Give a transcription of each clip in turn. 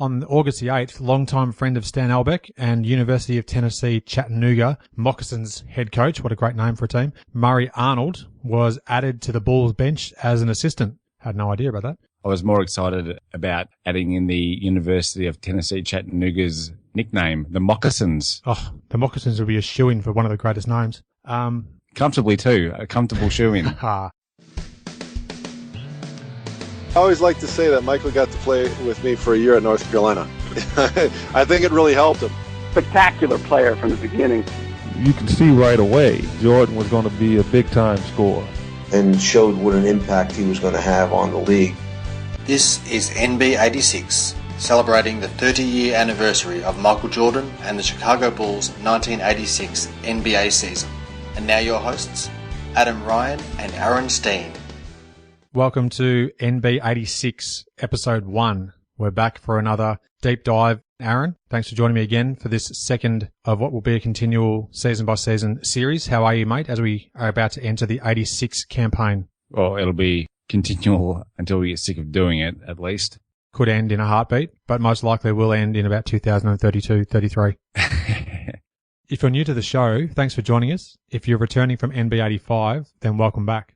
On August the 8th, longtime friend of Stan Albeck and University of Tennessee Chattanooga Moccasins head coach, what a great name for a team, Murray Arnold, was added to the Bulls bench as an assistant. Had no idea about that. I was more excited about adding in the University of Tennessee Chattanooga's nickname, the Moccasins. Oh, the Moccasins would be a shoo-in for one of the greatest names. Comfortably too, a comfortable shoo-in. I always like to say that Michael got to play with me for a year at North Carolina. I think it really helped him. Spectacular player from the beginning. You can see right away Jordan was going to be a big-time scorer. And showed what an impact he was going to have on the league. This is NB 86, celebrating the 30-year anniversary of Michael Jordan and the Chicago Bulls' 1986 NBA season. And now your hosts, Adam Ryan and Aaron Steen. Welcome to NB 86, Episode 1. We're back for another deep dive. Aaron, thanks for joining me again for this second of what will be a continual season-by-season series. How are you, mate, as we are about to enter the 86 campaign? Well, it'll be continual until we get sick of doing it, at least. Could end in a heartbeat, but most likely will end in about 2032-33. If you're new to the show, thanks for joining us. If you're returning from NB 85, then welcome back.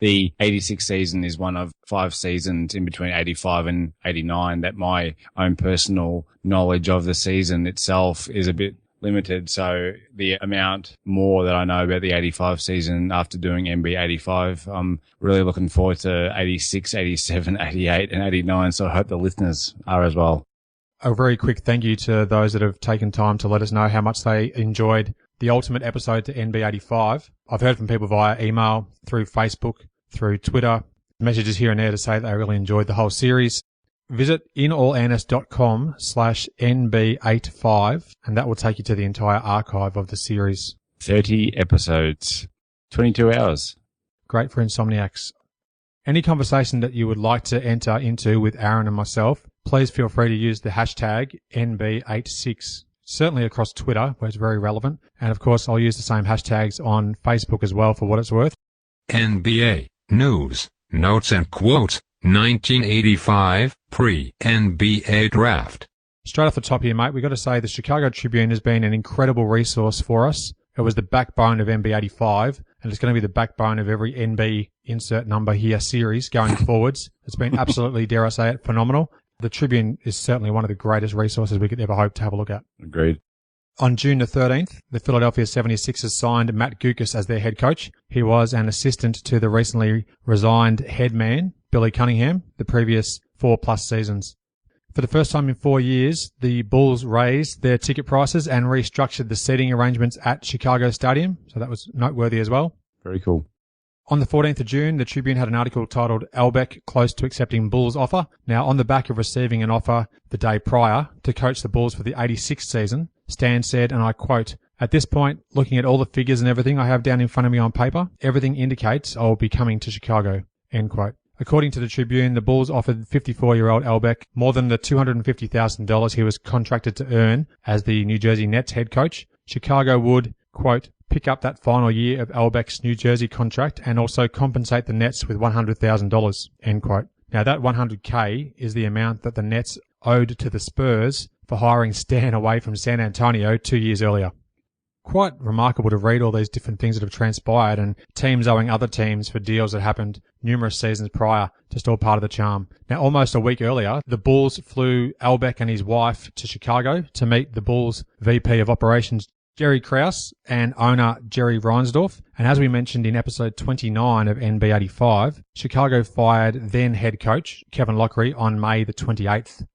The 86 season is one of 5 seasons in between 85 and 89 that my own personal knowledge of the season itself is a bit limited. So the amount more that I know about the 85 season after doing NB 85, I'm really looking forward to 86, 87, 88 and 89. So I hope the listeners are as well. A very quick thank you to those that have taken time to let us know how much they enjoyed the ultimate episode to NB 85. I've heard from people via email, through Facebook, through Twitter, messages here and there to say that they really enjoyed the whole series. Visit inallearnest.com/NB85 and that will take you to the entire archive of the series. 30 episodes, 22 hours. Great for insomniacs. Any conversation that you would like to enter into with Aaron and myself, please feel free to use the hashtag NB86. Certainly across Twitter, where it's very relevant. And of course, I'll use the same hashtags on Facebook as well for what it's worth. NBA, news, notes and quotes, 1985, pre-NBA draft. Straight off the top here, mate, we've got to say the Chicago Tribune has been an incredible resource for us. It was the backbone of NB 85, and it's going to be the backbone of every NB insert number here series going forwards. It's been absolutely, dare I say it, phenomenal. The Tribune is certainly one of the greatest resources we could ever hope to have a look at. Agreed. On June the 13th, the Philadelphia 76ers signed Matt Guokas as their head coach. He was an assistant to the recently resigned head man, Billy Cunningham, the previous 4+ seasons. For the first time in 4 years, the Bulls raised their ticket prices and restructured the seating arrangements at Chicago Stadium, so that was noteworthy as well. Very cool. On the 14th of June, the Tribune had an article titled Albeck Close to Accepting Bulls Offer. Now, on the back of receiving an offer the day prior to coach the Bulls for the 86th season, Stan said, and I quote, "At this point, looking at all the figures and everything I have down in front of me on paper, everything indicates I will be coming to Chicago." End quote. According to the Tribune, the Bulls offered 54-year-old Albeck more than the $250,000 he was contracted to earn as the New Jersey Nets head coach. Chicago would, quote, pick up that final year of Albeck's New Jersey contract and also compensate the Nets with $100,000, end quote. Now that $100K is the amount that the Nets owed to the Spurs for hiring Stan away from San Antonio 2 years earlier. Quite remarkable to read all these different things that have transpired and teams owing other teams for deals that happened numerous seasons prior, just all part of the charm. Now, almost a week earlier, the Bulls flew Albeck and his wife to Chicago to meet the Bulls VP of Operations, Jerry Krause, and owner Jerry Reinsdorf. And as we mentioned in episode 29 of NB 85, Chicago fired then head coach Kevin Loughery on May the 28th.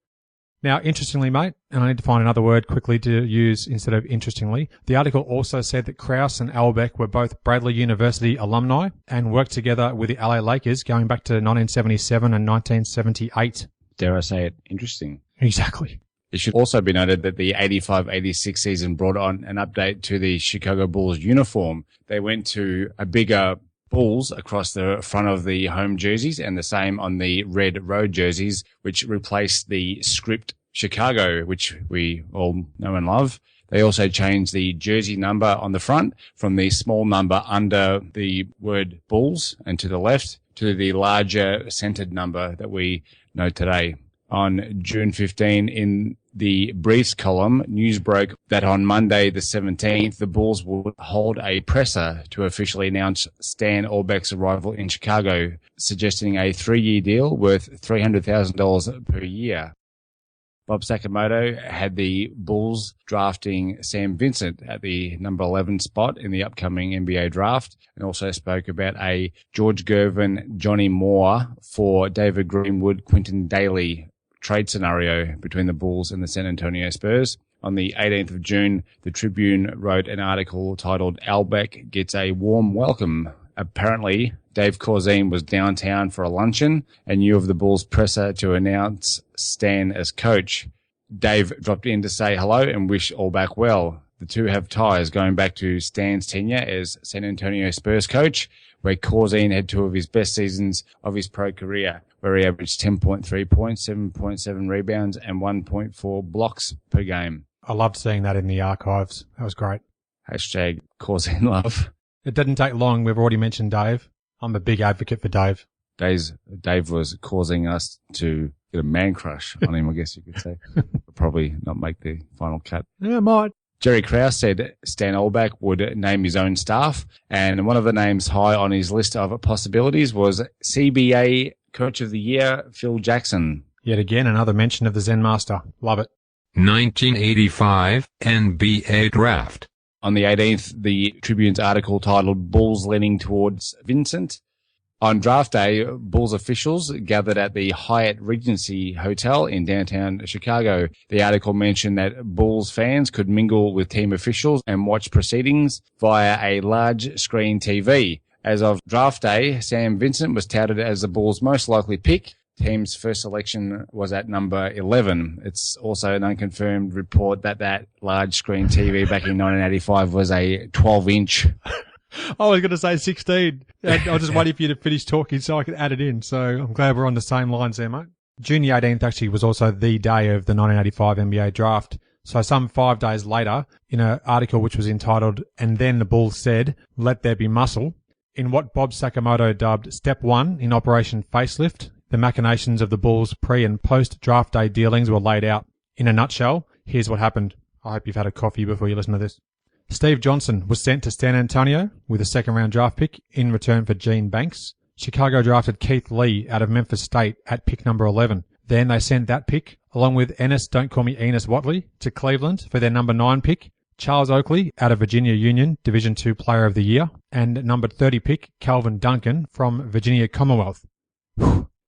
Now, interestingly, mate, and I need to find another word quickly to use instead of interestingly, the article also said that Krause and Albeck were both Bradley University alumni and worked together with the LA Lakers going back to 1977 and 1978. Dare I say it, interesting. Exactly. It should also be noted that the 85-86 season brought on an update to the Chicago Bulls uniform. They went to a bigger Bulls across the front of the home jerseys and the same on the red road jerseys, which replaced the script Chicago, which we all know and love. They also changed the jersey number on the front from the small number under the word Bulls and to the left to the larger centered number that we know today. On June 15, in the briefs column, news broke that on Monday the 17th, the Bulls would hold a presser to officially announce Stan Albeck's arrival in Chicago, suggesting a 3-year deal worth $300,000 per year. Bob Sakamoto had the Bulls drafting Sam Vincent at the number 11 spot in the upcoming NBA draft, and also spoke about a George Gervin, Johnny Moore for David Greenwood, Quinton Daly trade scenario between the Bulls and the San Antonio Spurs. On the 18th of June, the Tribune wrote an article titled Albeck Gets a Warm Welcome. Apparently, Dave Corzine was downtown for a luncheon and knew of the Bulls presser to announce Stan as coach. Dave dropped in to say hello and wish Albeck well. The two have ties going back to Stan's tenure as San Antonio Spurs coach, where Corzine had 2 of his best seasons of his pro career, where he averaged 10.3 points, 7.7 rebounds, and 1.4 blocks per game. I loved seeing that in the archives. That was great. Hashtag Corzine love. It didn't take long. We've already mentioned Dave. I'm a big advocate for Dave. Dave was causing us to get a man crush on him, I guess you could say. Probably not make the final cut. Yeah, might. Jerry Krause said Stan Albeck would name his own staff, and one of the names high on his list of possibilities was CBA Coach of the Year, Phil Jackson. Yet again, another mention of the Zen Master. Love it. 1985 NBA Draft. On the 18th, the Tribune's article titled Bulls Leaning Towards Vincent. On draft day, Bulls officials gathered at the Hyatt Regency Hotel in downtown Chicago. The article mentioned that Bulls fans could mingle with team officials and watch proceedings via a large screen TV. As of draft day, Sam Vincent was touted as the Bulls' most likely pick. Team's first selection was at number 11. It's also an unconfirmed report that large screen TV back in 1985 was a 12-inch. I was going to say 16. I was just waiting for you to finish talking so I could add it in. So I'm glad we're on the same lines there, mate. June the 18th actually was also the day of the 1985 NBA draft. So some 5 days later, in an article which was entitled, "And Then the Bulls Said, Let There Be Muscle," in what Bob Sakamoto dubbed Step 1 in Operation Facelift, the machinations of the Bulls' pre- and post-draft day dealings were laid out. In a nutshell, here's what happened. I hope you've had a coffee before you listen to this. Steve Johnson was sent to San Antonio with a second-round draft pick in return for Gene Banks. Chicago drafted Keith Lee out of Memphis State at pick number 11. Then they sent that pick, along with Ennis Don't Call Me Enos Watley, to Cleveland for their number 9 pick, Charles Oakley out of Virginia Union, Division II Player of the Year, and number 30 pick, Calvin Duncan from Virginia Commonwealth.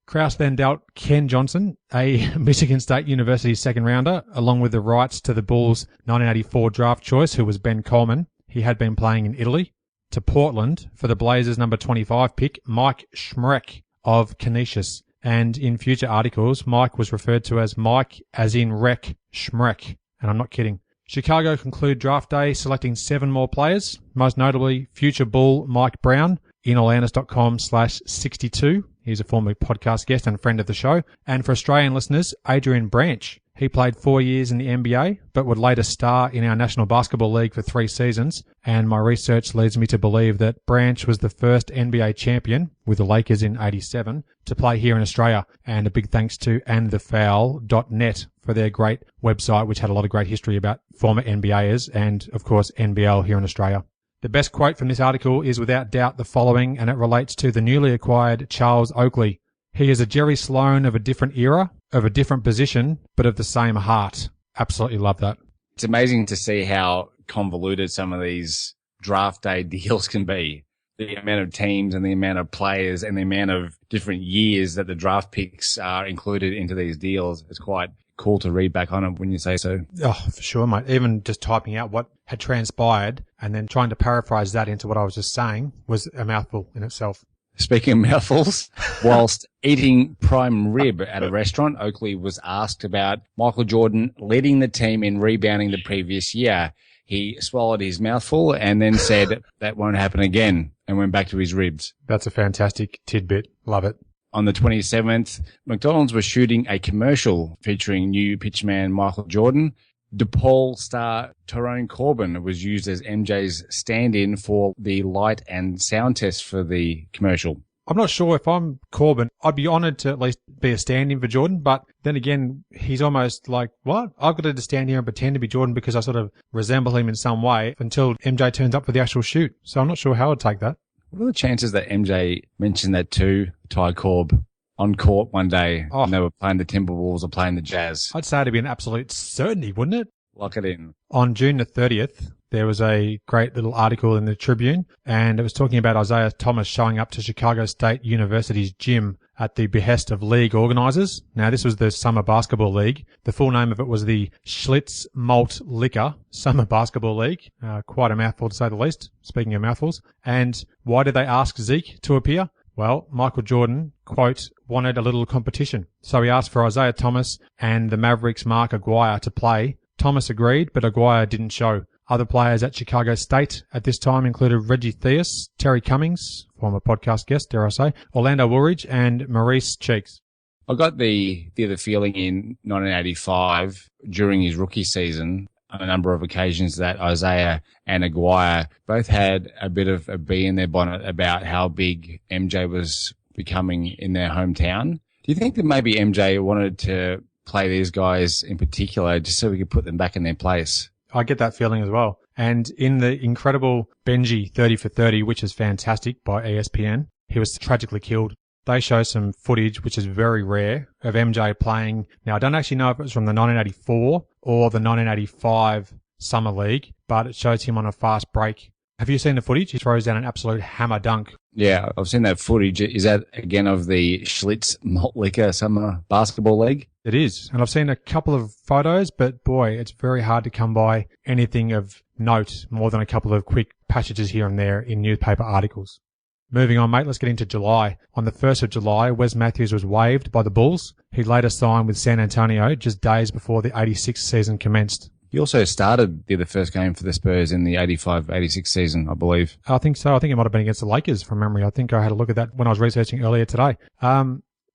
Krause then dealt Ken Johnson, a Michigan State University second-rounder, along with the rights to the Bulls' 1984 draft choice, who was Ben Coleman. He had been playing in Italy. To Portland for the Blazers' number 25 pick, Mike Schmreck of Canisius. And in future articles, Mike was referred to as Mike, as in Wreck Schmreck. And I'm not kidding. Chicago conclude draft day selecting 7 more players, most notably future Bull Mike Brown, inallandis.com/62. He's a former podcast guest and friend of the show. And for Australian listeners, Adrian Branch. He played 4 years in the NBA, but would later star in our National Basketball League for 3 seasons. And my research leads me to believe that Branch was the first NBA champion, with the Lakers in 87, to play here in Australia. And a big thanks to andthefoul.net for their great website, which had a lot of great history about former NBAers and, of course, NBL here in Australia. The best quote from this article is without doubt the following, and it relates to the newly acquired Charles Oakley. He is a Jerry Sloan of a different era, of a different position, but of the same heart. Absolutely love that. It's amazing to see how convoluted some of these draft day deals can be. The amount of teams and the amount of players and the amount of different years that the draft picks are included into these deals is quite cool to read back on it when you say so. Oh, for sure, mate. Even just typing out what had transpired and then trying to paraphrase that into what I was just saying was a mouthful in itself. Speaking of mouthfuls, whilst eating prime rib at a restaurant, Oakley was asked about Michael Jordan leading the team in rebounding the previous year. He swallowed his mouthful and then said that won't happen again and went back to his ribs. That's a fantastic tidbit. Love it. On the 27th, McDonald's was shooting a commercial featuring new pitchman Michael Jordan. DePaul star Tyrone Corbin was used as MJ's stand-in for the light and sound test for the commercial. I'm not sure if I'm Corbin, I'd be honoured to at least be a stand-in for Jordan, but then again, he's almost like, what? I've got to stand here and pretend to be Jordan because I sort of resemble him in some way until MJ turns up for the actual shoot. So I'm not sure how I'd take that. What are the chances that MJ mentioned that to Ty Corb on court one day when they were playing the Timberwolves or playing the Jazz? I'd say it'd be an absolute certainty, wouldn't it? Lock it in. On June the 30th, there was a great little article in the Tribune, and it was talking about Isiah Thomas showing up to Chicago State University's gym at the behest of league organisers. Now, this was the Summer Basketball League. The full name of it was the Schlitz Malt Liquor Summer Basketball League. Quite a mouthful to say the least, speaking of mouthfuls. And why did they ask Zeke to appear? Well, Michael Jordan, quote, wanted a little competition. So he asked for Isiah Thomas and the Mavericks' Mark Aguirre to play. Thomas agreed, but Aguirre didn't show. Other players at Chicago State at this time included Reggie Theus, Terry Cummings, former podcast guest, dare I say, Orlando Woolridge, and Maurice Cheeks. I got the other feeling in 1985 during his rookie season on a number of occasions that Isiah and Aguirre both had a bit of a bee in their bonnet about how big MJ was becoming in their hometown. Do you think that maybe MJ wanted to play these guys in particular just so we could put them back in their place? I get that feeling as well. And in the incredible Benji 30 for 30, which is fantastic by ESPN, he was tragically killed. They show some footage, which is very rare, of MJ playing. Now, I don't actually know if it was from the 1984 or the 1985 Summer League, but it shows him on a fast break. Have you seen the footage? He throws down an absolute hammer dunk. Yeah, I've seen that footage. Is that, again, of the Schlitz Malt Liquor Summer Basketball League? It is. And I've seen a couple of photos, but boy, it's very hard to come by anything of note more than a couple of quick passages here and there in newspaper articles. Moving on, mate, let's get into July. On the 1st of July, Wes Matthews was waived by the Bulls. He later signed with San Antonio just days before the 86 season commenced. He also started the first game for the Spurs in the 85-86 season, I believe. I think so. I think it might have been against the Lakers from memory. I think I had a look at that when I was researching earlier today.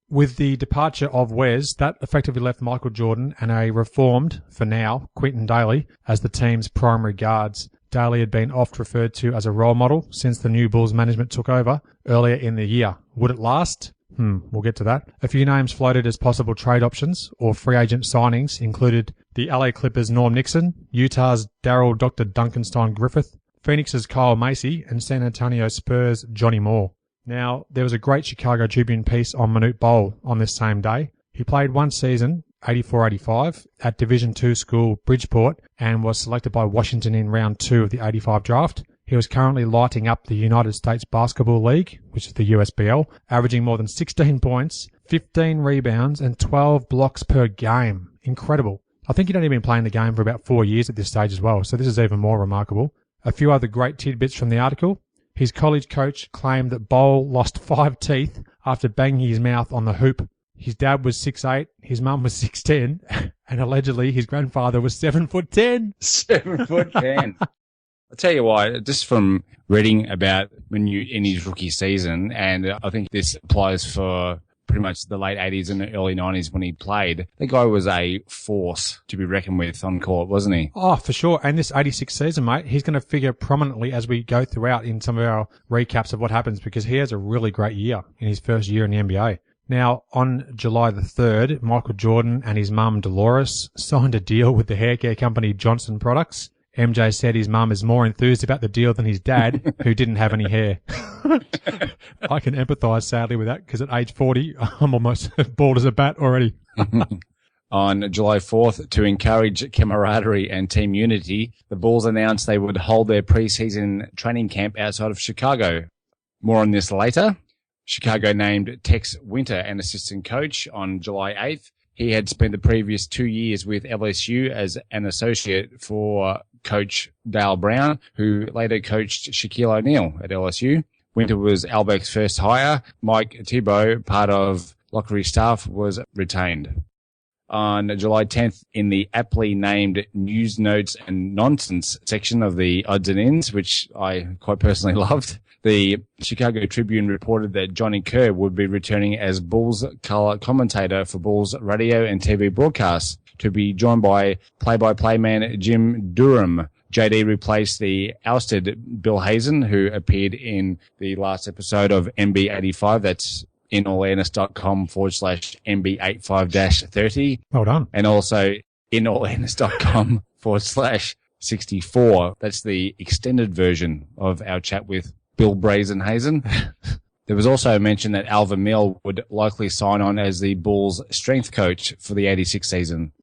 With the departure of Wes, that effectively left Michael Jordan and a reformed, for now, Quinton Daly as the team's primary guards. Daly had been oft referred to as a role model since the new Bulls management took over earlier in the year. Would it last? We'll get to that. A few names floated as possible trade options or free agent signings included the LA Clippers' Norm Nixon, Utah's Darryl Dr. Duncanstein Griffith, Phoenix's Kyle Macy, and San Antonio Spurs' Johnny Moore. Now, there was a great Chicago Tribune piece on Manute Bol on this same day. He played one season, 84-85, at Division II school Bridgeport and was selected by Washington in round 2 of the 85 draft. He was currently lighting up the United States Basketball League, which is the USBL, averaging more than 16 points, 15 rebounds, and 12 blocks per game. Incredible. I think he'd only been playing the game for about 4 years at this stage as well, so this is even more remarkable. A few other great tidbits from the article. His college coach claimed that Bol lost 5 teeth after banging his mouth on the hoop. His dad was 6'8", his mum was 6'10", and allegedly his grandfather was 7'10". 7'10". I'll tell you why, just from reading about in his rookie season, and I think this applies for pretty much the late 80s and the early 90s when he played, the guy was a force to be reckoned with on court, wasn't he? Oh, for sure. And this 86 season, mate, he's going to figure prominently as we go throughout in some of our recaps of what happens because he has a really great year in his first year in the NBA. Now, on July the 3rd, Michael Jordan and his mum, Dolores, signed a deal with the hair care company Johnson Products. MJ said his mum is more enthused about the deal than his dad, who didn't have any hair. I can empathise, sadly, with that, because at age 40, I'm almost bald as a bat already. On July 4th, to encourage camaraderie and team unity, the Bulls announced they would hold their preseason training camp outside of Chicago. More on this later. Chicago named Tex Winter an assistant coach on July 8th. He had spent the previous 2 years with LSU as an associate for coach Dale Brown, who later coached Shaquille O'Neal at LSU. Winter was Albeck's first hire. Mike Thibault, part of Loughery's staff, was retained. On July 10th, in the aptly named News Notes and Nonsense section of the Odds and Ends, which I quite personally loved, the Chicago Tribune reported that Johnny Kerr would be returning as Bulls color commentator for Bulls radio and TV broadcasts, to be joined by play-by-play man Jim Durham. JD replaced the ousted Bill Hazen, who appeared in the last episode of NB85. That's inallairness.com/NB85-30. Well done. And also inallairness.com/64. That's the extended version of our chat with Bill Brazen Hazen. There was also a mention that Al Vermeil would likely sign on as the Bulls' strength coach for the 86 season.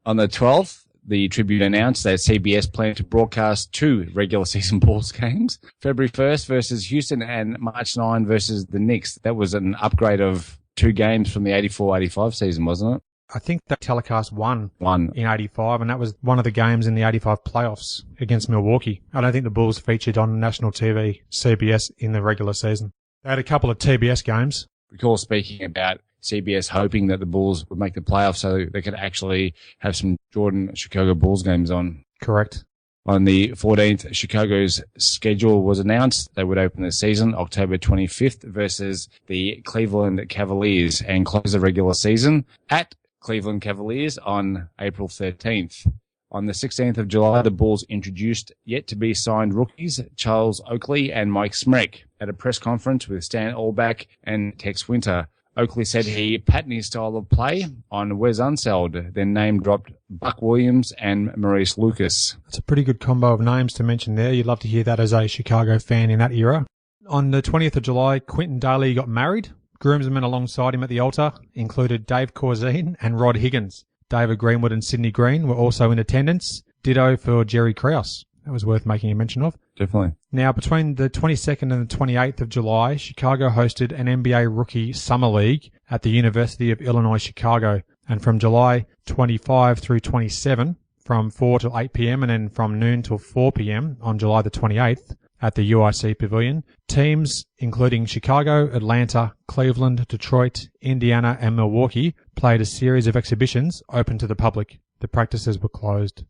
On the 12th, the Tribune announced that CBS planned to broadcast 2 regular season Bulls games, February 1st versus Houston and March 9 versus the Knicks. That was an upgrade of 2 games from the 84-85 season, wasn't it? I think that telecast won in 85, and that was one of the games in the 85 playoffs against Milwaukee. I don't think the Bulls featured on national TV, CBS, in the regular season. They had a couple of TBS games. Recall speaking about CBS hoping that the Bulls would make the playoffs so they could actually have some Jordan Chicago Bulls games on. Correct. On the 14th, Chicago's schedule was announced. They would open the season October 25th versus the Cleveland Cavaliers and close the regular season at Cleveland Cavaliers on April 13th. On the 16th of July, the Bulls introduced yet-to-be-signed rookies Charles Oakley and Mike Smrek at a press conference with Stan Albeck and Tex Winter. Oakley said he patterned his style of play on Wes Unseld, then name-dropped Buck Williams and Maurice Lucas. That's a pretty good combo of names to mention there. You'd love to hear that as a Chicago fan in that era. On the 20th of July, Quentin Daly got married. Groomsmen alongside him at the altar included Dave Corzine and Rod Higgins. David Greenwood and Sidney Green were also in attendance. Ditto for Jerry Krause. That was worth making a mention of. Definitely. Now, between the 22nd and the 28th of July, Chicago hosted an NBA Rookie Summer League at the University of Illinois Chicago. And from July 25 through 27, from 4 till 8 p.m. and then from noon till 4 p.m. on July the 28th, at the UIC Pavilion, teams including Chicago, Atlanta, Cleveland, Detroit, Indiana, and Milwaukee played a series of exhibitions open to the public. The practices were closed.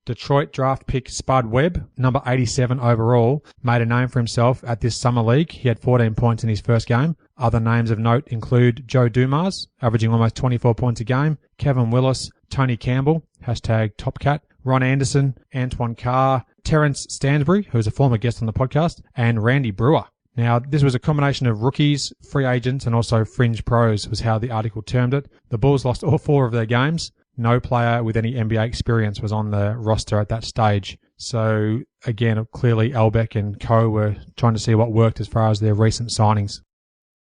Detroit draft pick Spud Webb, number 87 overall, made a name for himself at this summer league. He had 14 points in his first game. Other names of note include Joe Dumas, averaging almost 24 points a game, Kevin Willis, Tony Campbell, #TopCat, Ron Anderson, Antoine Carr, Terrence Stansbury, who was a former guest on the podcast, and Randy Brewer. Now, this was a combination of rookies, free agents, and also fringe pros, was how the article termed it. The Bulls lost all 4 of their games. No player with any NBA experience was on the roster at that stage. So, again, clearly Albeck and co were trying to see what worked as far as their recent signings.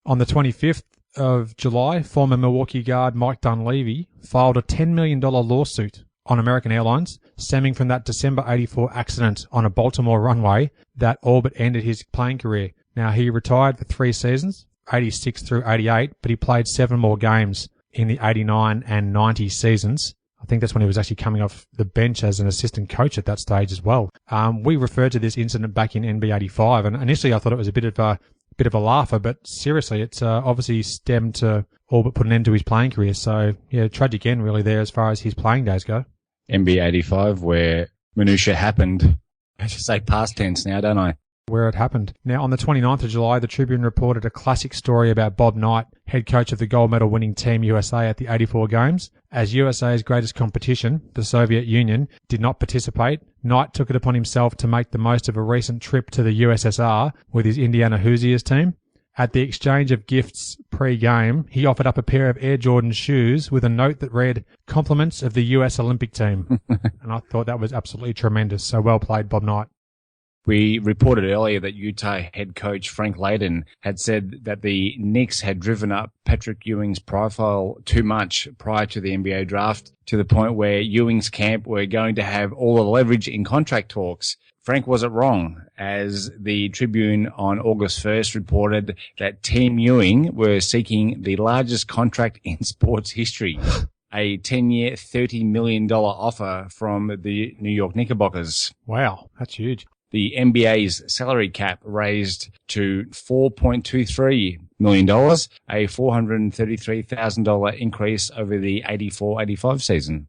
On the 25th of July, former Milwaukee guard Mike Dunleavy filed a $10 million lawsuit on American Airlines, stemming from that December 84 accident on a Baltimore runway that all but ended his playing career. Now, he retired for 3 seasons, 86 through 88, but he played 7 more games in the 89 and 90 seasons. I think that's when he was actually coming off the bench as an assistant coach at that stage as well. We referred to this incident back in NB85, and initially I thought it was a bit of a laugher, but seriously, it's obviously stemmed to all but put an end to his playing career. So, yeah, tragic end really there as far as his playing days go. NB85, where minutiae happened. I should say past tense now, don't I? Where it happened. Now, on the 29th of July, the Tribune reported a classic story about Bob Knight, head coach of the gold medal winning Team USA at the 84 Games. As USA's greatest competition, the Soviet Union, did not participate, Knight took it upon himself to make the most of a recent trip to the USSR with his Indiana Hoosiers team. At the exchange of gifts pre-game, he offered up a pair of Air Jordan shoes with a note that read, "Compliments of the US Olympic team." And I thought that was absolutely tremendous. So well played, Bob Knight. We reported earlier that Utah head coach Frank Layden had said that the Knicks had driven up Patrick Ewing's profile too much prior to the NBA draft, to the point where Ewing's camp were going to have all the leverage in contract talks. Frank wasn't wrong, as the Tribune on August 1st reported that Team Ewing were seeking the largest contract in sports history, a 10-year, $30 million offer from the New York Knickerbockers. Wow, that's huge. The NBA's salary cap raised to $4.23 million, a $433,000 increase over the 84-85 season.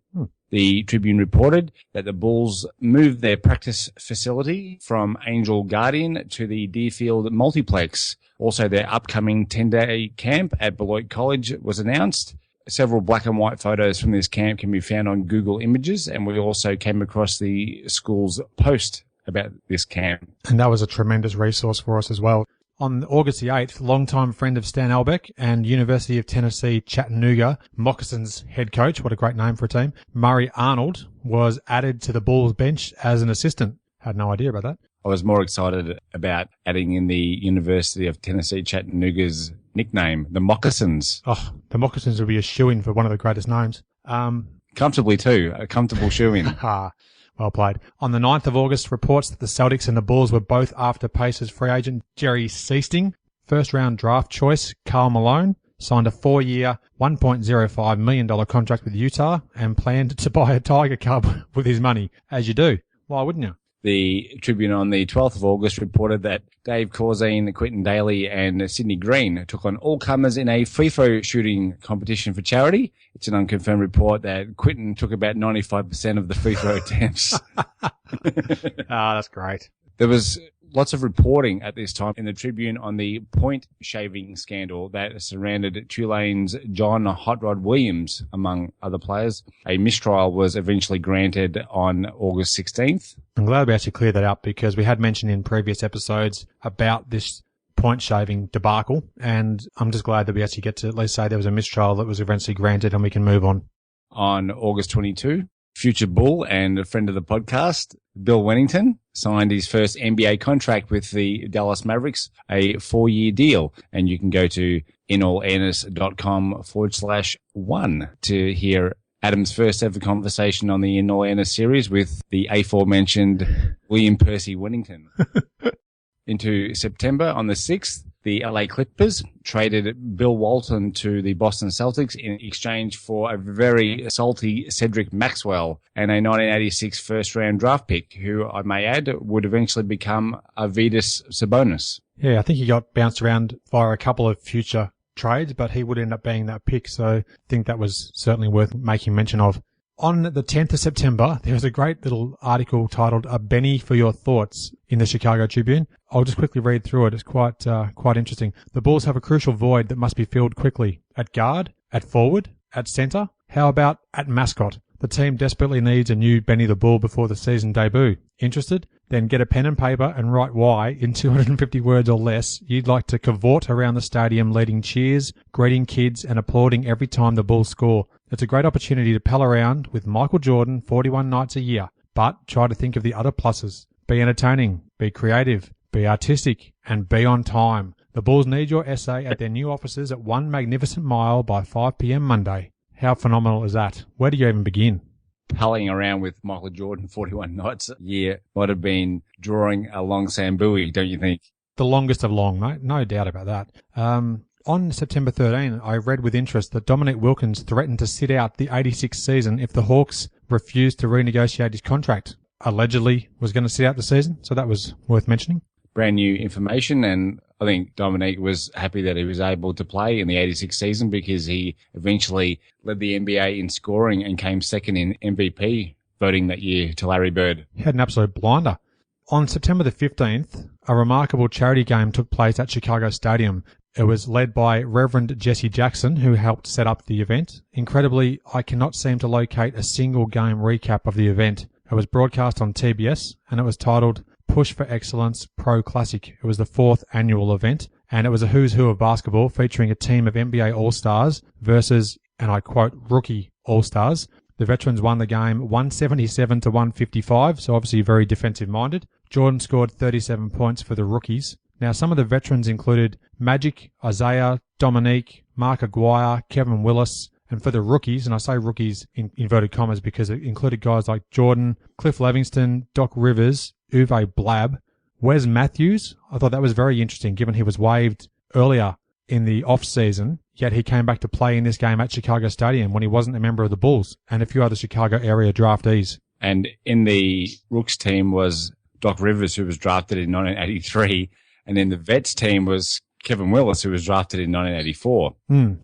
The Tribune reported that the Bulls moved their practice facility from Angel Guardian to the Deerfield Multiplex. Also, their upcoming 10-day camp at Beloit College was announced. Several black and white photos from this camp can be found on Google Images, and we also came across the school's post about this camp. And that was a tremendous resource for us as well. On August the 8th, longtime friend of Stan Albeck and University of Tennessee Chattanooga Moccasins head coach, what a great name for a team, Murray Arnold, was added to the Bulls bench as an assistant. Had no idea about that. I was more excited about adding in the University of Tennessee Chattanooga's nickname, the Moccasins. Oh, the Moccasins would be a shoo-in for one of the greatest names. Comfortably too, a comfortable shoo-in. Well played. On the 9th of August, reports that the Celtics and the Bulls were both after Pacers free agent Jerry Seasting. First round draft choice, Karl Malone, signed a 4-year, $1.05 million contract with Utah and planned to buy a Tiger Cub with his money, as you do. Why wouldn't you? The Tribune on the 12th of August reported that Dave Corzine, Quinton Daly and Sidney Green took on all comers in a free throw shooting competition for charity. It's an unconfirmed report that Quinton took about 95% of the free throw attempts. That's great. There was lots of reporting at this time in the Tribune on the point shaving scandal that surrounded Tulane's John Hot Rod Williams, among other players. A mistrial was eventually granted on August 16th. I'm glad we actually cleared that up because we had mentioned in previous episodes about this point shaving debacle, and I'm just glad that we actually get to at least say there was a mistrial that was eventually granted and we can move on. On August 22, future Bull and a friend of the podcast, Bill Wennington, signed his first NBA contract with the Dallas Mavericks, a 4-year deal. And you can go to inallairness.com/1 to hear Adam's first ever conversation on the In All Airness series with the aforementioned William Percy Wennington. Into September, on the 6th, the LA Clippers traded Bill Walton to the Boston Celtics in exchange for a very salty Cedric Maxwell and a 1986 first-round draft pick, who, I may add, would eventually become Arvydas Sabonis. Yeah, I think he got bounced around via a couple of future trades, but he would end up being that pick, so I think that was certainly worth making mention of. On the 10th of September, there was a great little article titled "A Benny for Your Thoughts" in the Chicago Tribune. I'll just quickly read through it. It's quite interesting. The Bulls have a crucial void that must be filled quickly. At guard, at forward, at center. How about at mascot? The team desperately needs a new Benny the Bull before the season debut. Interested? Then get a pen and paper and write why, in 250 words or less, you'd like to cavort around the stadium leading cheers, greeting kids and applauding every time the Bulls score. It's a great opportunity to pal around with Michael Jordan 41 nights a year, but try to think of the other pluses. Be entertaining, be creative, be artistic, and be on time. The Bulls need your essay at their new offices at 1 Magnificent Mile by 5 p.m. Monday. How phenomenal is that? Where do you even begin? Palling around with Michael Jordan 41 nights a year might have been drawing a long Sambui, don't you think? The longest of long, mate. No doubt about that. On September 13, I read with interest that Dominique Wilkins threatened to sit out the 86 season if the Hawks refused to renegotiate his contract. Allegedly was going to sit out the season, so that was worth mentioning. Brand new information, and I think Dominique was happy that he was able to play in the 86 season because he eventually led the NBA in scoring and came second in MVP voting that year to Larry Bird. He had an absolute blinder. On September the 15th, a remarkable charity game took place at Chicago Stadium. It was led by Reverend Jesse Jackson, who helped set up the event. Incredibly, I cannot seem to locate a single game recap of the event. It was broadcast on TBS, and it was titled Push for Excellence Pro Classic. It was the 4th annual event, and it was a who's who of basketball featuring a team of NBA All-Stars versus, and I quote, rookie All-Stars. The veterans won the game 177 to 155, so obviously very defensive-minded. Jordan scored 37 points for the rookies. Now, some of the veterans included Magic, Isiah, Dominique, Mark Aguirre, Kevin Willis, and for the rookies, and I say rookies in inverted commas because it included guys like Jordan, Cliff Levingston, Doc Rivers, Uwe Blab, Wes Matthews. I thought that was very interesting given he was waived earlier in the off-season, yet he came back to play in this game at Chicago Stadium when he wasn't a member of the Bulls, and a few other Chicago area draftees. And in the Rooks team was Doc Rivers, who was drafted in 1983, and in the Vets team was Kevin Willis, who was drafted in 1984.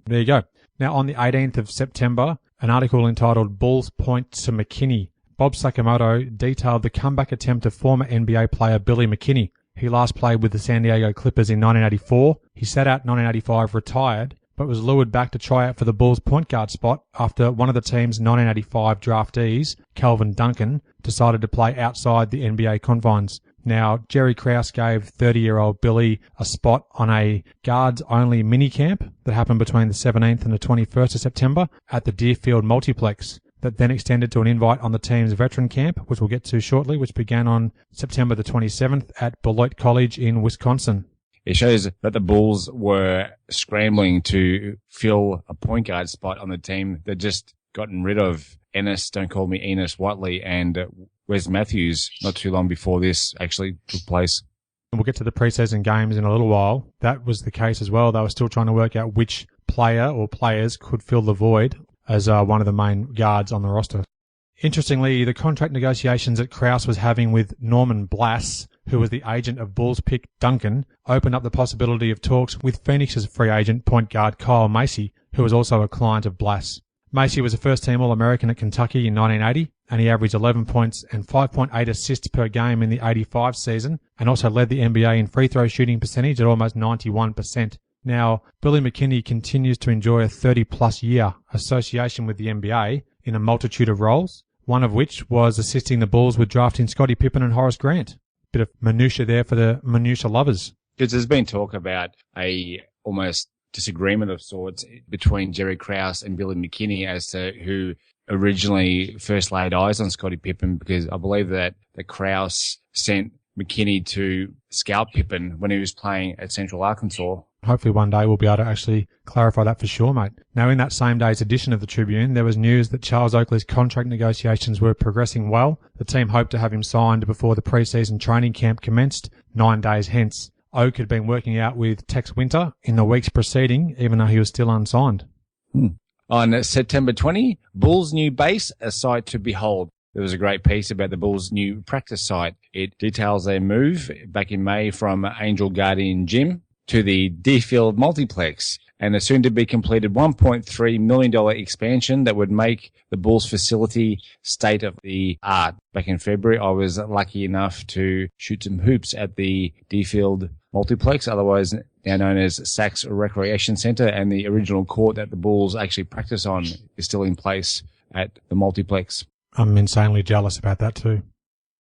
There you go. Now, on the 18th of September, an article entitled Bulls Point to McKinney. Bob Sakamoto detailed the comeback attempt of former NBA player Billy McKinney. He last played with the San Diego Clippers in 1984. He sat out 1985, retired, but was lured back to try out for the Bulls point guard spot after one of the team's 1985 draftees, Calvin Duncan, decided to play outside the NBA confines. Now, Jerry Krause gave 30-year-old Billy a spot on a guards-only mini-camp that happened between the 17th and the 21st of September at the Deerfield Multiplex, that then extended to an invite on the team's veteran camp, which we'll get to shortly, which began on September the 27th at Beloit College in Wisconsin. It shows that the Bulls were scrambling to fill a point guard spot on the team that just gotten rid of Ennis, don't call me Enos Whiteley, and Wes Matthews not too long before this actually took place. We'll get to the preseason games in a little while. That was the case as well. They were still trying to work out which player or players could fill the void as one of the main guards on the roster. Interestingly, the contract negotiations that Krause was having with Norman Blass, who was the agent of Bulls pick Duncan, opened up the possibility of talks with Phoenix's free agent point guard Kyle Macy, who was also a client of Blass. Macy was a first-team All-American at Kentucky in 1980, and he averaged 11 points and 5.8 assists per game in the 85 season, and also led the NBA in free throw shooting percentage at almost 91%. Now, Billy McKinney continues to enjoy a 30-plus year association with the NBA in a multitude of roles, one of which was assisting the Bulls with drafting Scottie Pippen and Horace Grant. Bit of minutiae there for the minutiae lovers. Because there's been talk about a almost disagreement of sorts between Jerry Krause and Billy McKinney as to who originally first laid eyes on Scottie Pippen, because I believe that Krause sent McKinney to scout Pippen when he was playing at Central Arkansas. Hopefully one day we'll be able to actually clarify that for sure, mate. Now, in that same day's edition of the Tribune, there was news that Charles Oakley's contract negotiations were progressing well. The team hoped to have him signed before the preseason training camp commenced 9 days hence. Oak had been working out with Tex Winter in the weeks preceding, even though he was still unsigned. On September 20, Bulls' new base, a sight to behold. There was a great piece about the Bulls' new practice site. It details their move back in May from Angel Guardian Gym to the Deerfield Multiplex, and a soon-to-be-completed $1.3 million expansion that would make the Bulls facility state-of-the-art. Back in February, I was lucky enough to shoot some hoops at the Deerfield Multiplex, otherwise now known as Sachs Recreation Centre, and the original court that the Bulls actually practice on is still in place at the Multiplex. I'm insanely jealous about that too.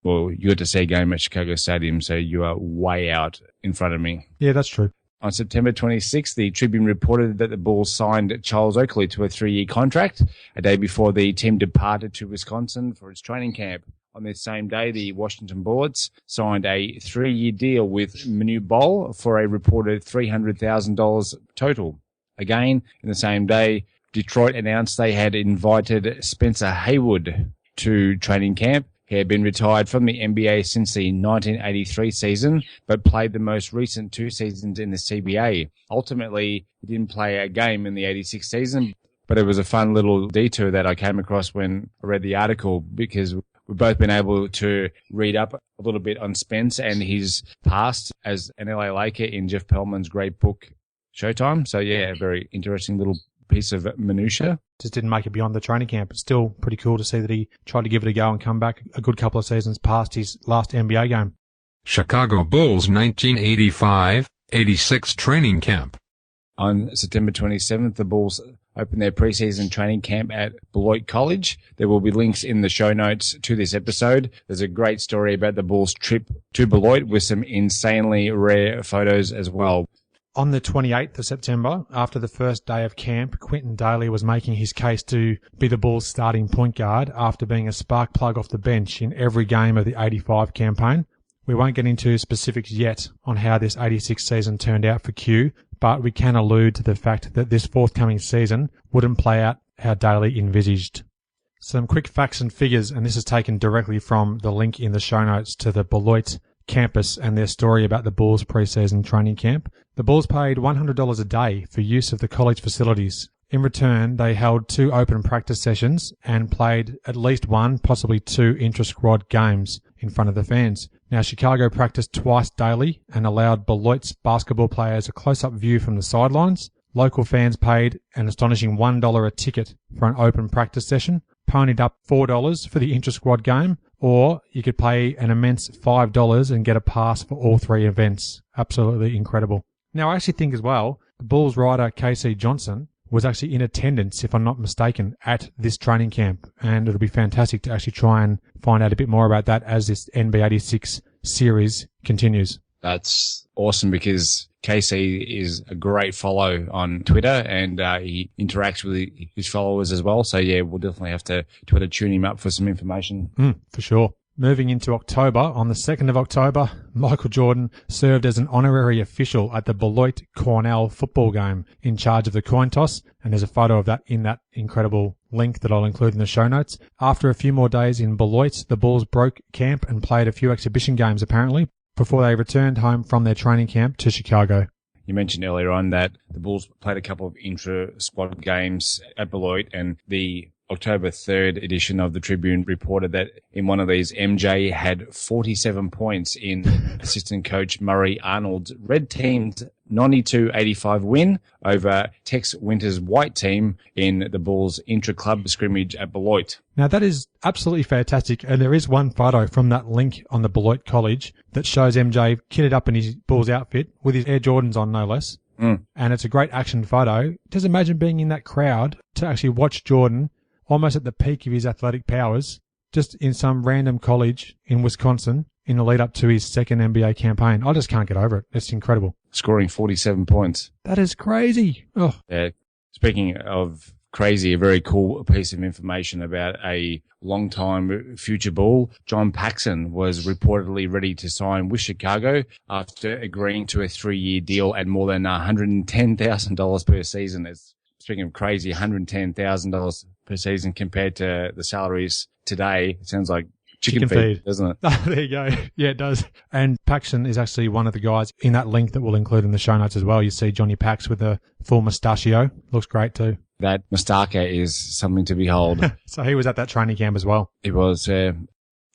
Well, you got to see a game at Chicago Stadium, so you are way out in front of me. Yeah, that's true. On September 26th, the Tribune reported that the Bulls signed Charles Oakley to a 3-year contract a day before the team departed to Wisconsin for its training camp. On this same day, the Washington Bullets signed a 3-year deal with Manu Bol for a reported $300,000 total. Again, in the same day, Detroit announced they had invited Spencer Haywood to training camp. He had been retired from the NBA since the 1983 season, but played the most recent 2 seasons in the CBA. Ultimately, he didn't play a game in the 86 season, but it was a fun little detour that I came across when I read the article, because we've both been able to read up a little bit on Spence and his past as an LA Laker in Jeff Pearlman's great book, Showtime. So yeah, a very interesting little piece of minutia. Just didn't make it beyond the training camp. It's still pretty cool to see that he tried to give it a go and come back a good couple of seasons past his last NBA game. Chicago Bulls 1985-86 training camp. On September 27th, the Bulls opened their preseason training camp at Beloit College. There will be links in the show notes to this episode. There's a great story about the Bulls' trip to Beloit with some insanely rare photos as well. On the 28th of September, after the first day of camp, Quinton Daly was making his case to be the Bulls' starting point guard after being a spark plug off the bench in every game of the 85 campaign. We won't get into specifics yet on how this 86 season turned out for Q, but we can allude to the fact that this forthcoming season wouldn't play out how Daly envisaged. Some quick facts and figures, and this is taken directly from the link in the show notes to the Beloit campus and their story about the Bulls preseason training camp. The Bulls paid $100 a day for use of the college facilities. In return, they held 2 open practice sessions and played at least 1, possibly 2 intra-squad games in front of the fans. Now, Chicago practiced twice daily and allowed Beloit's basketball players a close-up view from the sidelines. Local fans paid an astonishing $1 a ticket for an open practice session, ponied up $4 for the intra-squad game, or you could pay an immense $5 and get a pass for all 3 events. Absolutely incredible. Now, I actually think as well, the Bulls rider Casey Johnson was actually in attendance, if I'm not mistaken, at this training camp. And it'll be fantastic to actually try and find out a bit more about that as this NB86 series continues. That's awesome because Casey is a great follow on Twitter and he interacts with his followers as well. So, yeah, we'll definitely have to Twitter tune him up for some information. For sure. Moving into October, on the 2nd of October, Michael Jordan served as an honorary official at the Beloit Cornell football game in charge of the coin toss, and there's a photo of that in that incredible link that I'll include in the show notes. After a few more days in Beloit, the Bulls broke camp and played a few exhibition games apparently before they returned home from their training camp to Chicago. You mentioned earlier on that the Bulls played a couple of intra-squad games at Beloit, and the October 3rd edition of the Tribune reported that in one of these, MJ had 47 points in assistant coach Murray Arnold's red team's 92-85 win over Tex Winter's white team in the Bulls intra-club scrimmage at Beloit. Now that is absolutely fantastic, and there is one photo from that link on the Beloit College that shows MJ kitted up in his Bulls outfit with his Air Jordans on, no less. And it's a great action photo. Just imagine being in that crowd to actually watch Jordan almost at the peak of his athletic powers, just in some random college in Wisconsin in the lead up to his second NBA campaign. I just can't get over it. It's incredible. Scoring 47 points. That is crazy. Oh. Speaking of crazy, a very cool piece of information about a long-time future Bull, John Paxson was reportedly ready to sign with Chicago after agreeing to a 3-year deal at more than $110,000 per season. Speaking of crazy, $110,000 per season compared to the salaries today. It sounds like chicken feed, doesn't it? There you go. Yeah, it does. And Paxson is actually one of the guys in that link that we'll include in the show notes as well. You see Johnny Pax with a full mustachio. Looks great too. That mustache is something to behold. So he was at that training camp as well. He was in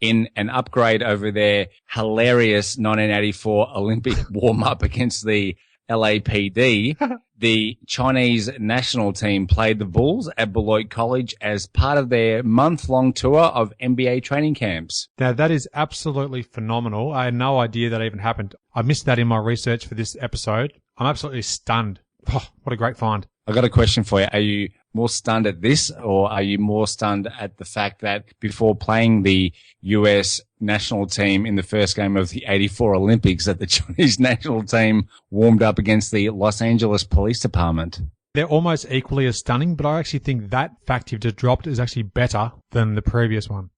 an upgrade over their hilarious 1984 Olympic warm-up against the LAPD. The Chinese national team played the Bulls at Beloit College as part of their month-long tour of NBA training camps. Now, that is absolutely phenomenal. I had no idea that even happened. I missed that in my research for this episode. I'm absolutely stunned. Oh, what a great find. I got a question for you. Are you more stunned at this, or are you more stunned at the fact that before playing the US national team in the first game of the 84 Olympics, that the Chinese national team warmed up against the Los Angeles Police Department? They're almost equally as stunning, but I actually think that fact you've just dropped is actually better than the previous one.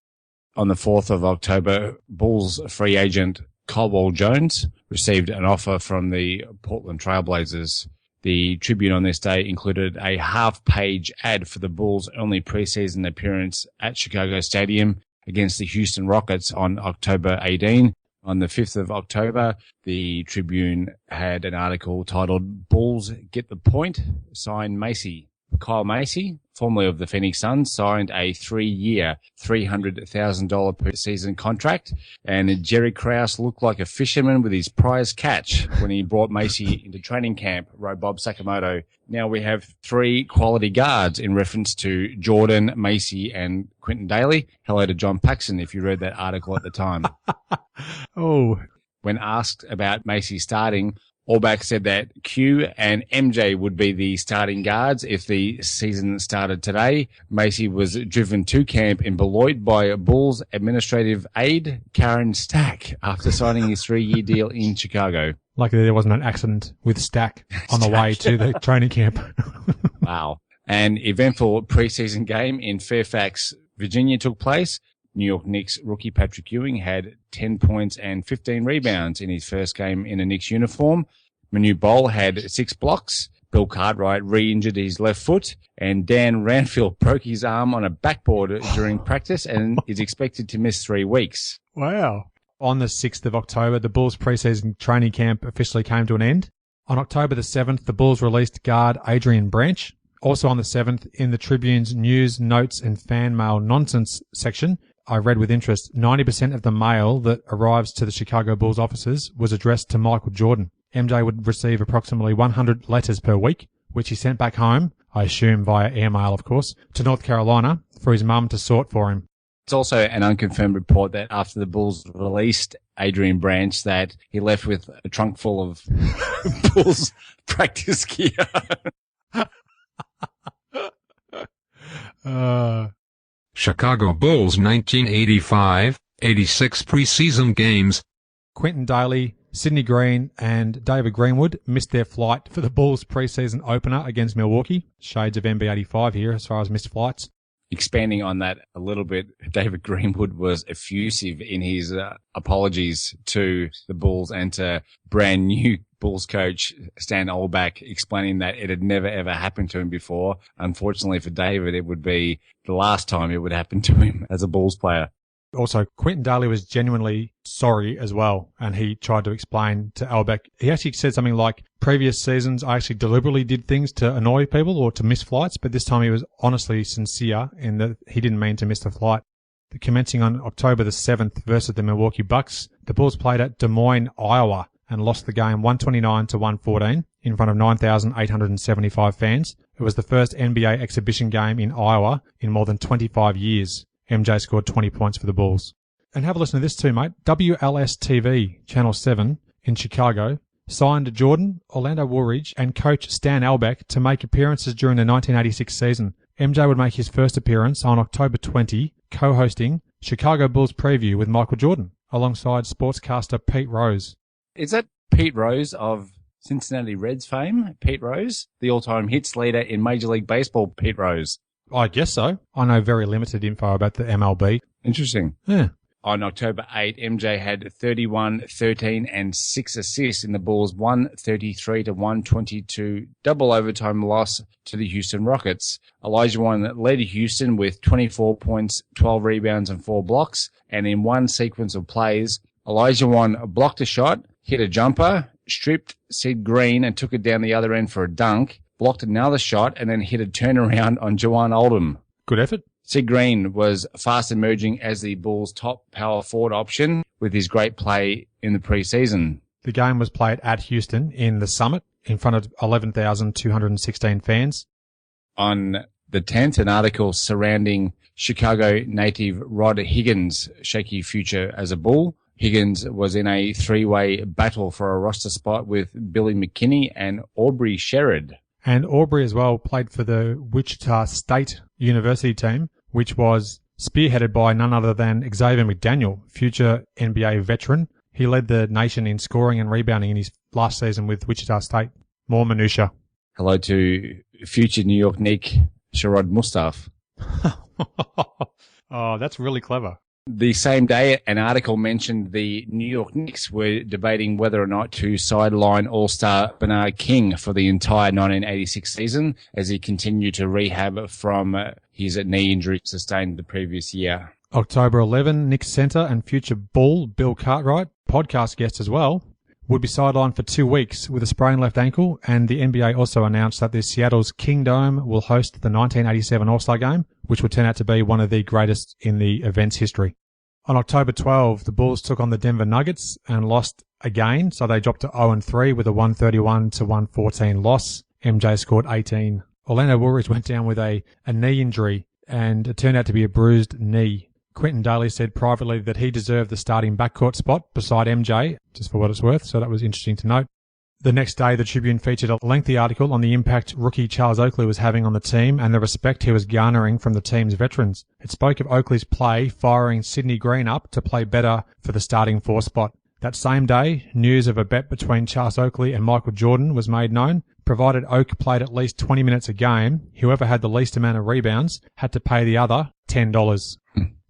On the 4th of October, Bulls free agent Caldwell Jones received an offer from the Portland Trailblazers. The Tribune on this day included a half-page ad for the Bulls' only preseason appearance at Chicago Stadium against the Houston Rockets on October 18. On the 5th of October, the Tribune had an article titled "Bulls Get the Point, Sign Macy." Kyle Macy, formerly of the Phoenix Suns, signed a 3-year, $300,000 per season contract, and Jerry Krause looked like a fisherman with his prize catch when he brought Macy into training camp, wrote Bob Sakamoto. Now we have 3 quality guards in reference to Jordan, Macy, and Quentin Daly. Hello to John Paxson if you read that article at the time. Oh. When asked about Macy starting, Auerbach said that Q and MJ would be the starting guards if the season started today. Macy was driven to camp in Beloit by Bulls administrative aide Karen Stack after signing his 3-year deal in Chicago. Luckily there wasn't an accident with Stack on the way to the training camp. Wow. An eventful preseason game in Fairfax, Virginia took place. New York Knicks rookie Patrick Ewing had 10 points and 15 rebounds in his first game in a Knicks uniform. Manu Bol had 6 blocks. Bill Cartwright re-injured his left foot, and Dan Ranfield broke his arm on a backboard during practice and is expected to miss 3 weeks. Wow. On the 6th of October, the Bulls preseason training camp officially came to an end. On October the 7th, the Bulls released guard Adrian Branch. Also on the 7th, in the Tribune's news, notes and fan mail nonsense section, I read with interest, 90% of the mail that arrives to the Chicago Bulls offices was addressed to Michael Jordan. MJ would receive approximately 100 letters per week, which he sent back home, I assume via airmail, of course, to North Carolina for his mum to sort for him. It's also an unconfirmed report that after the Bulls released Adrian Branch, that he left with a trunk full of Bulls practice gear. Chicago Bulls 1985-86 preseason games. Quentin Daly, Sidney Green and David Greenwood missed their flight for the Bulls preseason opener against Milwaukee. Shades of NBA 85 here as far as missed flights. Expanding on that a little bit, David Greenwood was effusive in his apologies to the Bulls and to brand new Bulls coach Stan Olbach, explaining that it had never ever happened to him before. Unfortunately for David, it would be the last time it would happen to him as a Bulls player. Also, Quentin Daly was genuinely sorry as well, and he tried to explain to Albeck. He actually said something like, previous seasons I actually deliberately did things to annoy people or to miss flights, but this time he was honestly sincere in that he didn't mean to miss the flight. Commencing on October the 7th versus the Milwaukee Bucks, the Bulls played at Des Moines, Iowa, and lost the game 129-114 in front of 9,875 fans. It was the first NBA exhibition game in Iowa in more than 25 years. MJ scored 20 points for the Bulls. And have a listen to this too, mate. WLS-TV, Channel 7 in Chicago, signed Jordan, Orlando Woolridge and coach Stan Albeck to make appearances during the 1986 season. MJ would make his first appearance on October 20, co-hosting Chicago Bulls Preview with Michael Jordan, alongside sportscaster Pete Rose. Is that Pete Rose of Cincinnati Reds fame? Pete Rose? The all-time hits leader in Major League Baseball, Pete Rose. I guess so. I know very limited info about the MLB. Interesting. Yeah. On October 8, MJ had 31, 13 and 6 assists in the Bulls' 133-122 double overtime loss to the Houston Rockets. Olajuwon led Houston with 24 points, 12 rebounds and 4 blocks. And in one sequence of plays, Olajuwon blocked a shot, hit a jumper, stripped Sid Green and took it down the other end for a dunk, blocked another shot, and then hit a turnaround on Juwan Oldham. Good effort. Sid Green was fast emerging as the Bulls' top power forward option with his great play in the preseason. The game was played at Houston in the Summit in front of 11,216 fans. On the 10th, an article surrounding Chicago native Rod Higgins' shaky future as a Bull. Higgins was in a three-way battle for a roster spot with Billy McKinney and Aubrey Sherrod. And Aubrey as well played for the Wichita State University team, which was spearheaded by none other than Xavier McDaniel, future NBA veteran. He led the nation in scoring and rebounding in his last season with Wichita State. More minutia. Hello to future New York Knick Sherrod Mustaf. Oh, that's really clever. The same day, an article mentioned the New York Knicks were debating whether or not to sideline All-Star Bernard King for the entire 1986 season as he continued to rehab from his knee injury sustained the previous year. October 11, Knicks center and future Bull Bill Cartwright, podcast guest as well, would be sidelined for 2 weeks with a sprained left ankle, and the NBA also announced that the Seattle's Kingdome will host the 1987 All-Star Game, which would turn out to be one of the greatest in the event's history. On October 12, the Bulls took on the Denver Nuggets and lost again, so they dropped to 0-3 with a 131-114 loss. MJ scored 18. Orlando Woolridge went down with a knee injury, and it turned out to be a bruised knee. Quentin Daly said privately that he deserved the starting backcourt spot beside MJ, just for what it's worth, so that was interesting to note. The next day, the Tribune featured a lengthy article on the impact rookie Charles Oakley was having on the team and the respect he was garnering from the team's veterans. It spoke of Oakley's play, firing Sidney Green up to play better for the starting 4 spot. That same day, news of a bet between Charles Oakley and Michael Jordan was made known. Provided Oak played at least 20 minutes a game, whoever had the least amount of rebounds had to pay the other $10.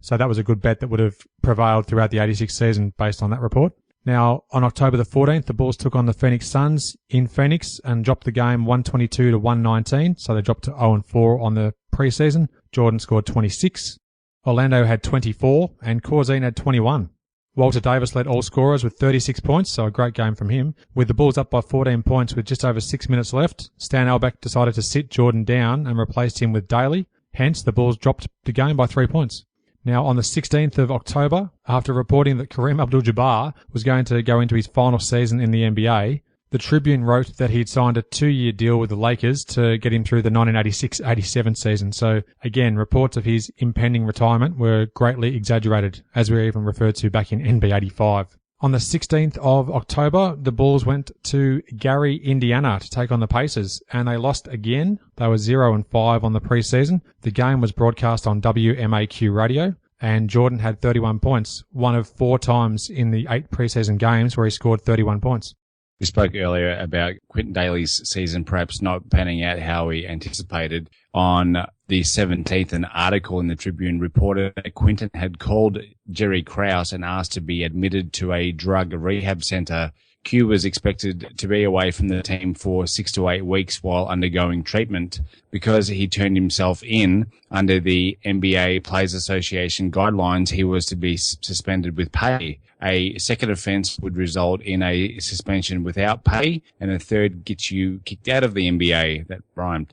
So that was a good bet that would have prevailed throughout the 86 season based on that report. Now, on October the 14th, the Bulls took on the Phoenix Suns in Phoenix and dropped the game 122-119, so they dropped to 0-4 on the preseason. Jordan scored 26. Orlando had 24, and Corzine had 21. Walter Davis led all scorers with 36 points, so a great game from him. With the Bulls up by 14 points with just over 6 minutes left, Stan Albeck decided to sit Jordan down and replaced him with Daly. Hence, the Bulls dropped the game by 3 points. Now, on the 16th of October, after reporting that Kareem Abdul-Jabbar was going to go into his final season in the NBA, The Tribune wrote that he'd signed a 2-year deal with the Lakers to get him through the 1986-87 season. So again, reports of his impending retirement were greatly exaggerated, as we were even referred to back in NB 85. On the 16th of October, the Bulls went to Gary, Indiana to take on the Pacers, and they lost again. They were 0-5 on the preseason. The game was broadcast on WMAQ radio, and Jordan had 31 points, one of 4 times in the 8 preseason games where he scored 31 points. We spoke earlier about Quinton Daly's season perhaps not panning out how we anticipated. On the 17th, an article in the Tribune reported that Quinton had called Jerry Krause and asked to be admitted to a drug rehab center. Q was expected to be away from the team for 6 to 8 weeks while undergoing treatment. Because he turned himself in under the NBA Players Association guidelines, he was to be suspended with pay. A second offence would result in a suspension without pay, and a third gets you kicked out of the NBA. That rhymed.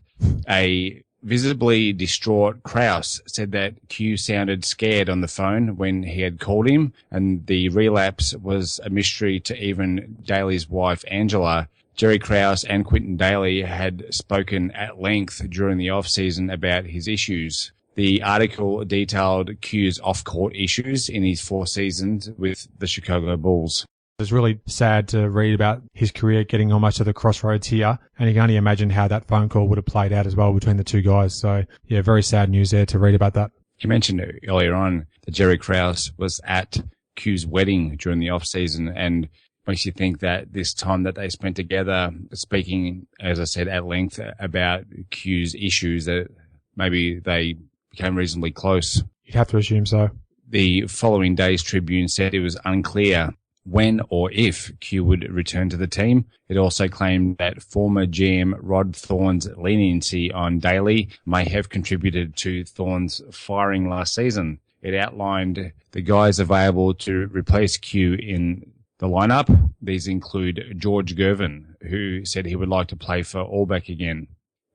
A visibly distraught Krause said that Q sounded scared on the phone when he had called him, and the relapse was a mystery to even Daly's wife, Angela. Jerry Krause and Quinton Daly had spoken at length during the off-season about his issues. The article detailed Q's off-court issues in his 4 seasons with the Chicago Bulls. It's really sad to read about his career getting almost to the crossroads here, and you can only imagine how that phone call would have played out as well between the two guys. So, yeah, very sad news there to read about that. You mentioned earlier on that Jerry Krause was at Q's wedding during the off-season, and makes you think that this time that they spent together speaking, as I said, at length about Q's issues, that maybe they became reasonably close. You'd have to assume so. The following day's Tribune said it was unclear when or if Q would return to the team. It also claimed that former GM Rod Thorne's leniency on Daly may have contributed to Thorne's firing last season. It outlined the guys available to replace Q in the lineup. These include George Gervin, who said he would like to play for Allback again.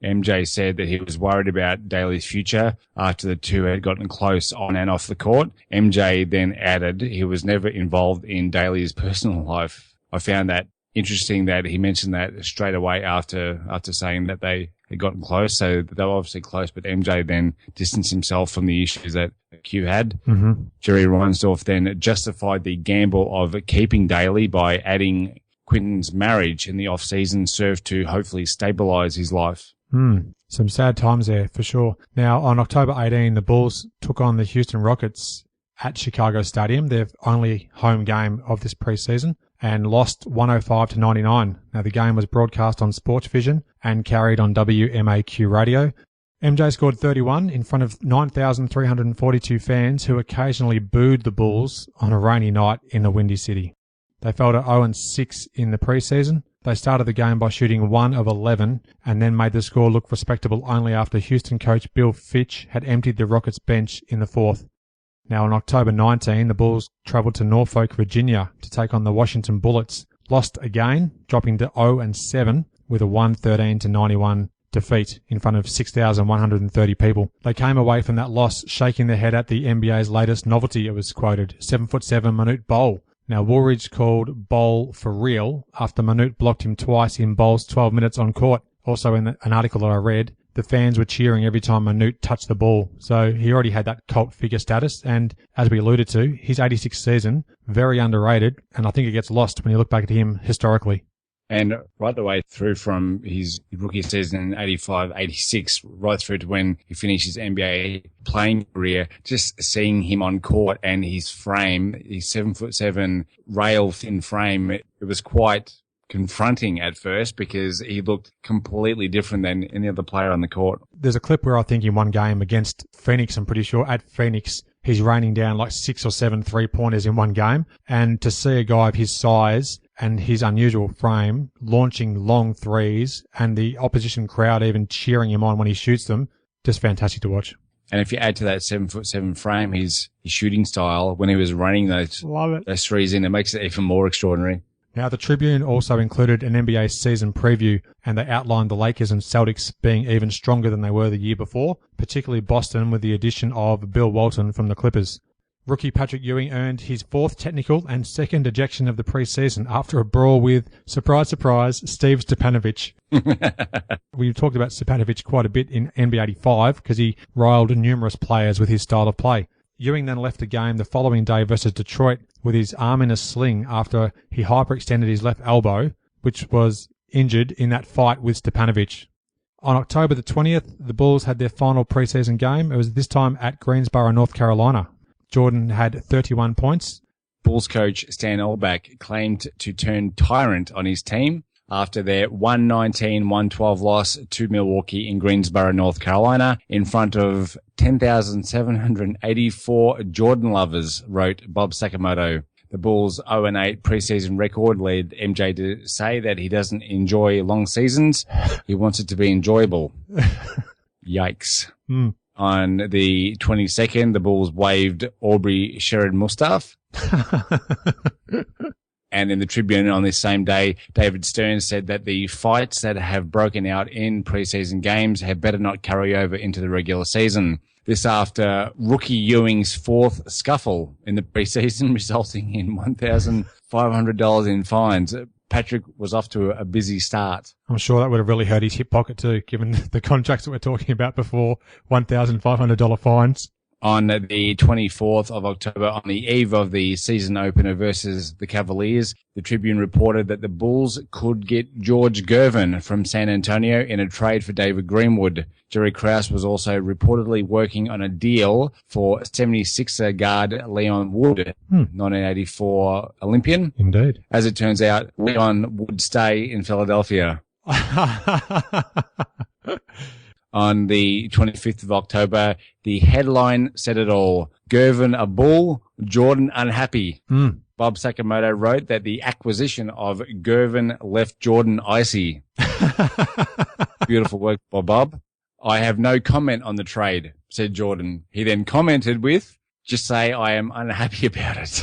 MJ said that he was worried about Daly's future after the two had gotten close on and off the court. MJ then added he was never involved in Daly's personal life. I found that interesting that he mentioned that straight away after saying that they had gotten close. So they were obviously close, but MJ then distanced himself from the issues that Q had. Mm-hmm. Jerry Reinsdorf then justified the gamble of keeping Daly by adding Quinton's marriage in the off-season served to hopefully stabilize his life. Some sad times there, for sure. Now, on October 18, the Bulls took on the Houston Rockets at Chicago Stadium, their only home game of this preseason, and lost 105-99. Now, the game was broadcast on Sports Vision and carried on WMAQ radio. MJ scored 31 in front of 9,342 fans who occasionally booed the Bulls on a rainy night in the Windy City. They fell to 0-6 in the preseason. They started the game by shooting 1 of 11 and then made the score look respectable only after Houston coach Bill Fitch had emptied the Rockets bench in the 4th. Now on October 19, the Bulls travelled to Norfolk, Virginia to take on the Washington Bullets. Lost again, dropping to 0-7 with a 113-91 defeat in front of 6,130 people. They came away from that loss shaking their head at the NBA's latest novelty, it was quoted, 7'7" Minute Bowl. Now, Woolridge called Bowl for real after Minute blocked him twice in Bowl's 12 minutes on court. Also in an article that I read, the fans were cheering every time Minute touched the ball. So he already had that cult figure status. And as we alluded to, his 86th season, very underrated. And I think it gets lost when you look back at him historically. And right the way through from his rookie season in 85-86, right through to when he finished his NBA playing career, just seeing him on court and his frame, his 7'7" rail-thin frame, it was quite confronting at first because he looked completely different than any other player on the court. There's a clip where I think in one game against Phoenix, I'm pretty sure, at Phoenix, he's raining down like 6 or 7 3-pointers in one game. And to see a guy of his size and his unusual frame launching long threes and the opposition crowd even cheering him on when he shoots them, just fantastic to watch. And if you add to that 7'7" frame, his shooting style when he was running those threes in, it makes it even more extraordinary. Now, the Tribune also included an NBA season preview, and they outlined the Lakers and Celtics being even stronger than they were the year before, particularly Boston with the addition of Bill Walton from the Clippers. Rookie Patrick Ewing earned his 4th technical and 2nd ejection of the preseason after a brawl with, surprise, surprise, Steve Stepanovic. We've talked about Stepanovic quite a bit in NBA 85 because he riled numerous players with his style of play. Ewing then left the game the following day versus Detroit with his arm in a sling after he hyperextended his left elbow, which was injured in that fight with Stepanovic. On October the 20th, the Bulls had their final preseason game. It was this time at Greensboro, North Carolina. Jordan had 31 points. Bulls coach Stan Ulbach claimed to turn tyrant on his team after their 119-112 loss to Milwaukee in Greensboro, North Carolina, in front of 10,784 Jordan lovers, wrote Bob Sakamoto. The Bulls' 0-8 preseason record led MJ to say that he doesn't enjoy long seasons. He wants it to be enjoyable. Yikes. On the 22nd, the Bulls waived Aubrey Sherrod-Mustaf. And in the Tribune on this same day, David Stern said that the fights that have broken out in preseason games had better not carry over into the regular season. This after rookie Ewing's 4th scuffle in the preseason, resulting in $1,500 in fines. Patrick was off to a busy start. I'm sure that would have really hurt his hip pocket too, given the contracts that we're talking about before, $1,500 fines. On the 24th of October, on the eve of the season opener versus the Cavaliers, the Tribune reported that the Bulls could get George Gervin from San Antonio in a trade for David Greenwood. Jerry Krause was also reportedly working on a deal for 76er guard Leon Wood, 1984 Olympian. Indeed. As it turns out, Leon would stay in Philadelphia. On the 25th of October, the headline said it all. Gervin a bull, Jordan unhappy. Bob Sakamoto wrote that the acquisition of Gervin left Jordan icy. Beautiful work by Bob. I have no comment on the trade, said Jordan. He then commented with, just say I am unhappy about it.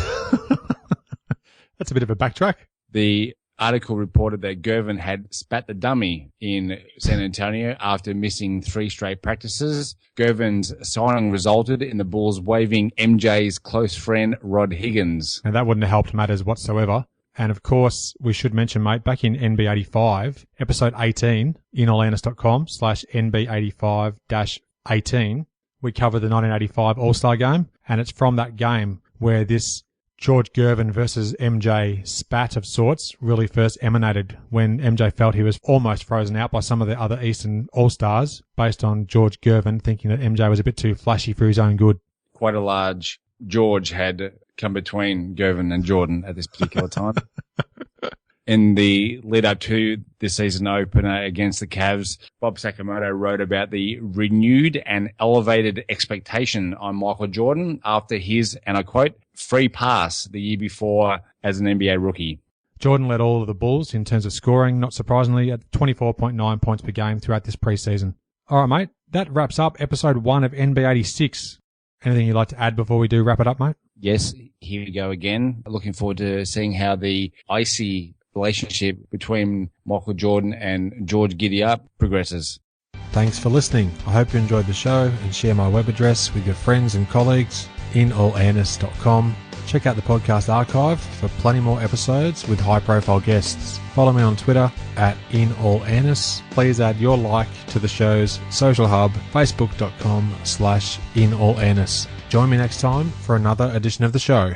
That's a bit of a backtrack. The article reported that Gervin had spat the dummy in San Antonio after missing 3 straight practices. Gervin's signing resulted in the Bulls waiving MJ's close friend Rod Higgins. And that wouldn't have helped matters whatsoever. And of course, we should mention, mate, back in NB85, episode 18, inolanis.com/NB85-18, we covered the 1985 All-Star game. And it's from that game where this George Gervin versus MJ spat of sorts really first emanated, when MJ felt he was almost frozen out by some of the other Eastern All-Stars based on George Gervin thinking that MJ was a bit too flashy for his own good. Quite a large George had come between Gervin and Jordan at this particular time. In the lead up to the season opener against the Cavs, Bob Sakamoto wrote about the renewed and elevated expectation on Michael Jordan after his, and I quote, free pass the year before as an NBA rookie. Jordan led all of the Bulls in terms of scoring, not surprisingly, at 24.9 points per game throughout this preseason. All right, mate, that wraps up episode 1 of NB86. Anything you'd like to add before we do wrap it up, mate? Yes, here we go again. Looking forward to seeing how the icy relationship between Michael Jordan and George Giddy-Up progresses. Thanks for listening. I hope you enjoyed the show, and share my web address with your friends and colleagues, inallairness.com. Check out the podcast archive for plenty more episodes with high-profile guests. Follow me on Twitter at inallairness. Please add your like to the show's social hub, facebook.com/inallairness. Join me next time for another edition of the show.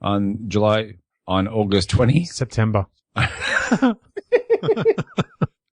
On August 20? September.